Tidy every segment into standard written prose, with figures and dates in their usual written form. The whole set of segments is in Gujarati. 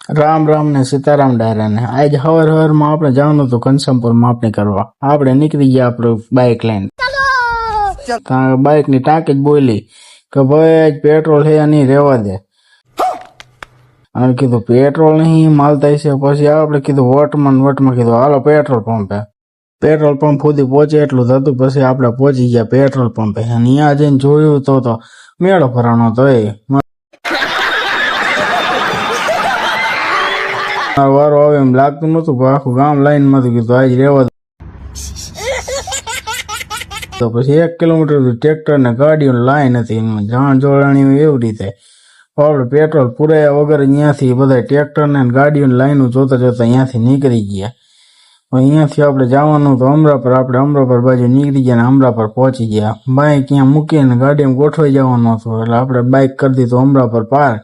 રામ રામ ને સીતારામ ડાયરા ને આજ હવાર હવાર માં આપણે જવાનું હતું ઘનશ્યામપુર માપણી કરવા. આપણે નીકળી ગયા આપણું બાઇક લઈને. બાઇક ની ટાંકી જ બોલી કે ભાઈ આજ પેટ્રોલ હે નહીં રેવા દે. અને કીધું પેટ્રોલ નહીં માલતા છે. પછી આપણે કીધું વટમાં કીધું હાલો પેટ્રોલ પંપે. પેટ્રોલ પંપ સુધી પહોંચે એટલું થતું. પછી આપણે પહોંચી ગયા પેટ્રોલ પંપે. અને અહીંયા જઈને જોયું તો મેળો ભરાણો હતો. વારો આવે એમ લાગતું નતું. આખું ગામ લાઈન માં કીધું આજ રેવા. તો પછી 1 કિલોમીટર ટ્રેક્ટર ને ગાડીઓ લાઈન હતી. જાણ જોડાણી એવી રીતે આપણે પેટ્રોલ પુરાયા વગર અહીંયાથી બધા ટ્રેક્ટર ને ગાડીઓ લાઈનો જોતા જોતા અહીંયાથી નીકળી ગયા. અહીંયાથી આપણે જવાનું તો અમરાપર. આપણે અમરાપર બાજુ નીકળી ગયા ને અમરાપર પહોંચી ગયા. બાઇક અહીંયા મૂકીને ગાડીમાં ગોઠવાઈ જવાનું હતું. એટલે આપણે બાઇક કરી દીધું અમરાપર પાર.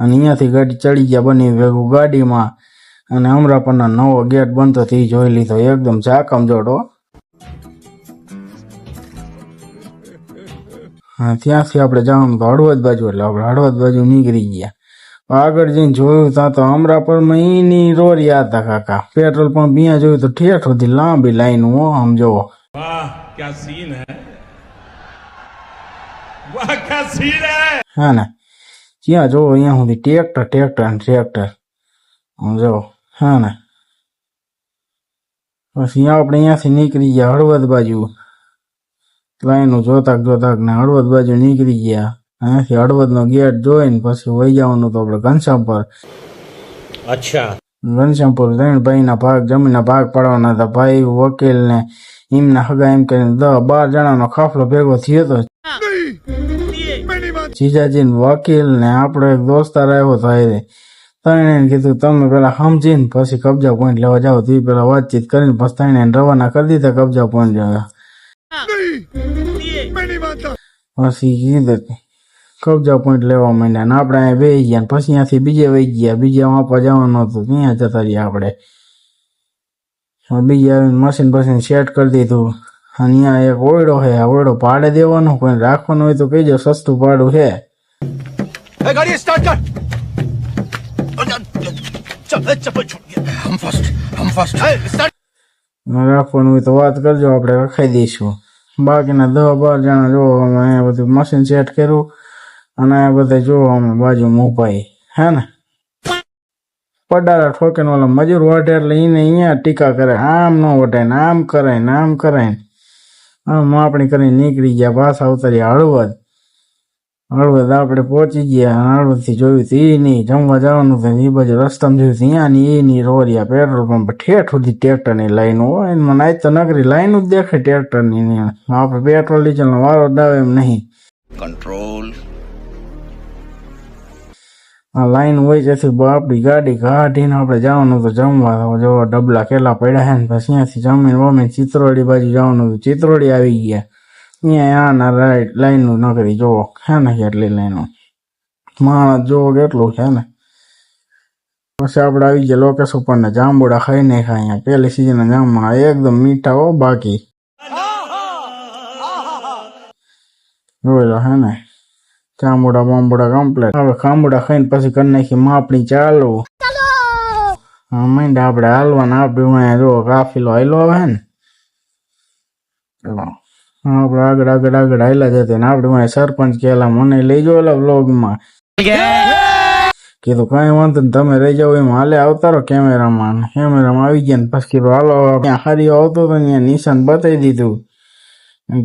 અને અહીંયાથી ગાડી ચડી ગયા બની ભેગું ગાડીમાં. અને અમરાપરના નવો ગેટ બનતો તે જોઈ લીધો. એકદમ ચાકમ જોડો. ત્યાંથી આપણે જવાનું તો હળવદ બાજુ. એટલે આપણે હળવદ બાજુ નીકળી ગયા. આગળ જઈને જોયું ત્યાં તો અમરાપરમાં એની રોર યાદ હતા કાકા. પેટ્રોલ પંપ અહીંયા જોયું તો ઠેઠ સુધી લાંબી લાઈન. આમ જોવો હા ને જ્યાં જોવો અહીંયા સુધી ટ્રેક્ટર આમ જોવો હા ને. પછી આપણે અહીંયાથી નીકળી ગયા હળવદ બાજુ. લાઈનો જોતા ને હળવદ બાજુ નીકળી ગયા. અહીંયાથી હળવદ નો ગેટ જોઈને પછી વહી જવાનું તો આપણે ઘનશ્યામપુર. અચ્છા ઘનશ્યામપુર 3 ભાઈના ભાગ જમીનના ભાગ પાડવાના હતા. ભાઈ વકીલ ને એમના હગા એમ કરીને 10-12 જણાનો કાફલો ભેગો થયો હતો. જીજાજી વકીલ ને આપણો એક દોસ્તાર આવ્યો હતો. તને કીધું તમે પેલા સમજીને પછી કબજા પોઈન્ટ લેવા જાવ. તે પેલા વાતચીત કરીને પછી તને રવાના કરી દીધા કબજા પોઈન્ટ લેવા. પછી કીધું કબજા પોઈન્ટ લેવા માંડ્યા ને આપણે અહીંયા બેસી ગયા. પછી ત્યાંથી બીજે વહી ગયા. બીજા વાપવા જવાનું હતું ત્યાં જતા રહ્યા આપણે. બીજે આવીને મશીન સેટ કરી દીધું. અને અહીંયા એક ઓયડો છે. ઓયડો ભાડે દેવાનો કોઈ રાખવાનું હોય તો કહીજો, સસ્તું ભાડું છે. રાખવાનું હોય તો વાત કરજો, આપણે રખાઈ દઈશું. બાકીના 10-12 જણા જો અહીંયા બધું મશીન સેટ કર્યું. અને આ બધા જો અમે બાજુ મોભાઈ હે ને પડારા ઠોકે ઓલા મજૂર વાટે એટલે એને અહીંયા ટીકા કરે. આમ ન વટાય ને આમ કરાય ને આમ કરાય. આમ માપણી કરીને નીકળી ગયા. પાછા ઉતર્યા હળવદ આપણે પહોંચી ગયા. હળવદ થી જોયું તો એ નહીં જમવા જવાનું હતું. એ બાજુ રસ્તામાં જોયું તો અહીંયા ની એ નહીં રોરિયા પેટ્રોલ પંપ ઠેઠ સુધી ટ્રેક્ટર ની લાઈન હોય. એમાં નાય તો નગરી લાઈન જ દેખાય ટ્રેક્ટર ની. આપણે પેટ્રોલ ડીઝલ નો વારો દાવે એમ નહીં. કંટ્રોલ લાઈન હોય જેથી આપણી ગાડી કાઢીને આપણે જવાનું હતું જમવા. જો ડબલા કેટલા પડ્યા છે ને. પછી અહીંયાથી જમીન ચિત્રોડી બાજુ જવાનું હતું. ચિત્રોડી આવી ગયા. અહીંયા આના રાઈટ લાઈન નું નગરી જોવો છે ને કેટલી લાઈનો. માણસ જોવો કેટલું છે ને. પછી આપણે આવી ગયા લોકેશન ઉપર ને જાંબુડા ખાઈ નહીં ખાય. અહીંયા પેલી સીઝન જાંબુડા એકદમ મીઠા હો. બાકી જોઈ લો હે ને જાંબુડા બાંબુડા કમ્પ્લેટ. હવે ખાંબુડા ખાઈને પછી કરી નાખી માપણી ચાલુ. માંડ આપણે હાલવાના. આપણે જો કાફીલો હાલો આવે ને. આપણે આગળ હાલ્યા જતા ને આપણે સરપંચ કહેલા મને લઈ જાઓ ઓલા વ્લોગમાં. કીધું કઈ વાંધો ને તમે રહી જાવ એમ હાલે આવતારો કેમેરામાં આવી ગયા ને. પછી કીધું હાલો ત્યાં હારીઓ આવતો હતો ત્યાં નિશાન બતાવી દીધું.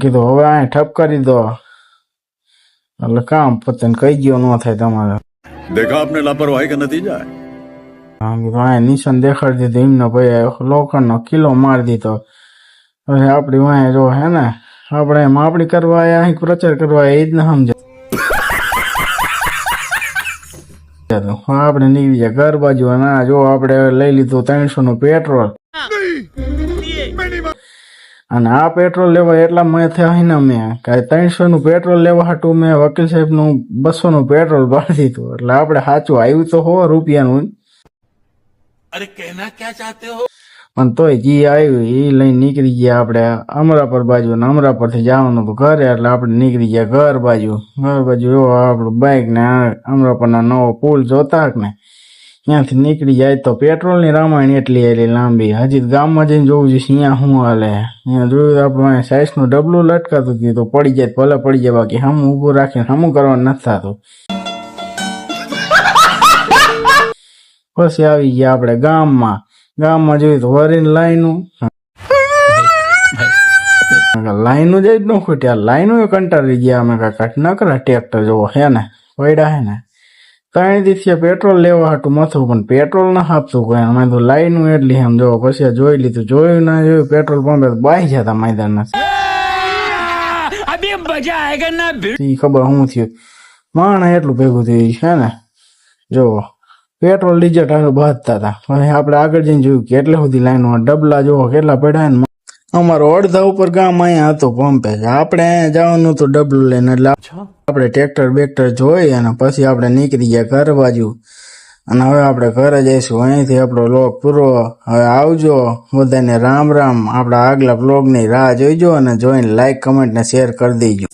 કીધું હવે અહીંયા ઠપ કરી દો એટલે કામ પતે કઈ ગયો ન થાય તમારે. દેખા આપને લાપરવાહી કા નતીજા. કીધું અહીંયા નિશાન દેખાડી દીધું એમને. ભાઈ લોખંડનો કિલ્લો મારી દીધો. હવે આપડી વાંહે જો હે ને આપણે માપણી કરવા આવ્યા અહીં પ્રચાર કરવા એ જ ને સમજે. આપણે નીકળી ગયા ઘર બાજુ. અને જો આપણે લઈ લીધું 300 નું પેટ્રોલ. અને આ પેટ્રોલ લેવા એટલા મેં થયા ને મેં 300 નું પેટ્રોલ લેવા હાટું મેં વકીલ સાહેબ નું 200 નું પેટ્રોલ ભરી દીધું. એટલે આપણે સાચું આવ્યું તો 100 રૂપિયાનું. અરે કહેના ક્યાં ચાહતે હો. પણ તોય જી આવ્યું એ લઈને નીકળી ગયા આપણે અમરાપર બાજુ. ને અમરાપર થી જવાનું હતું ઘરે. એટલે આપણે નીકળી ગયા ઘર બાજુ. આપણું બાઇક ને અમરાપર ના નવો પુલ જોતા ને ત્યાંથી નીકળી જાય તો પેટ્રોલની રામાયણ એટલી આવેલી લાંબી. હજી ગામમાં જઈને જોવું છે અહીંયા શું હાલે. અહીંયા જોયું આપણે સાઈઝનું ડબલું લટકાતું હતું તો પડી જાય ભલે પડી જાય, બાકી હમ ઊભું રાખીને હમું કરવાનું નથી થતું. પછી આવી ગયા આપણે ગામમાં. ગામમાં જોયું તો વરીને લાઈનું જ ન ખૂટ્યા. લાઈનો કંટાળી ગયા અમે. કાંઈ નકરા ટ્રેક્ટર જોવો હે ને પડ્યા હે ને 3 દિવસે પેટ્રોલ લેવા હાટું મથું, પણ પેટ્રોલ ના આપતું કોઈ. અમે તો લાઈનું એટલી એમ જોવો. પછી જોઈ લીધું, જોયું ના જોયું પેટ્રોલ પંપે બાઈ જતા મેદાન. ખબર શું થયું માણસ એટલું ભેગું થયું છે ને. જોવો પેટ્રોલ ડીઝલ આગળ બાંધતા હતા. હવે આપણે આગળ જઈને જોયું કે એટલે સુધી લાઈનો ડબલા જોવો કેટલા પડ્યા ને. અમારો અડધા ઉપર ગામ અહીંયા હતું પંપે. આપણે અહીંયા જવાનું હતું ડબલું લઈને. એટલે આપણે ટ્રેક્ટર બેક્ટર જોઈ અને પછી આપણે નીકળી ગયા ઘર બાજુ. અને હવે આપણે ઘરે જઈશું. અહીંથી આપણો વ્લોગ પૂરો. હવે આવજો બધાને રામ રામ. આપણા આગલા વ્લોગની રાહ જોઈજો અને જોઈને લાઈક કમેન્ટ ને શેર કરી દેજો.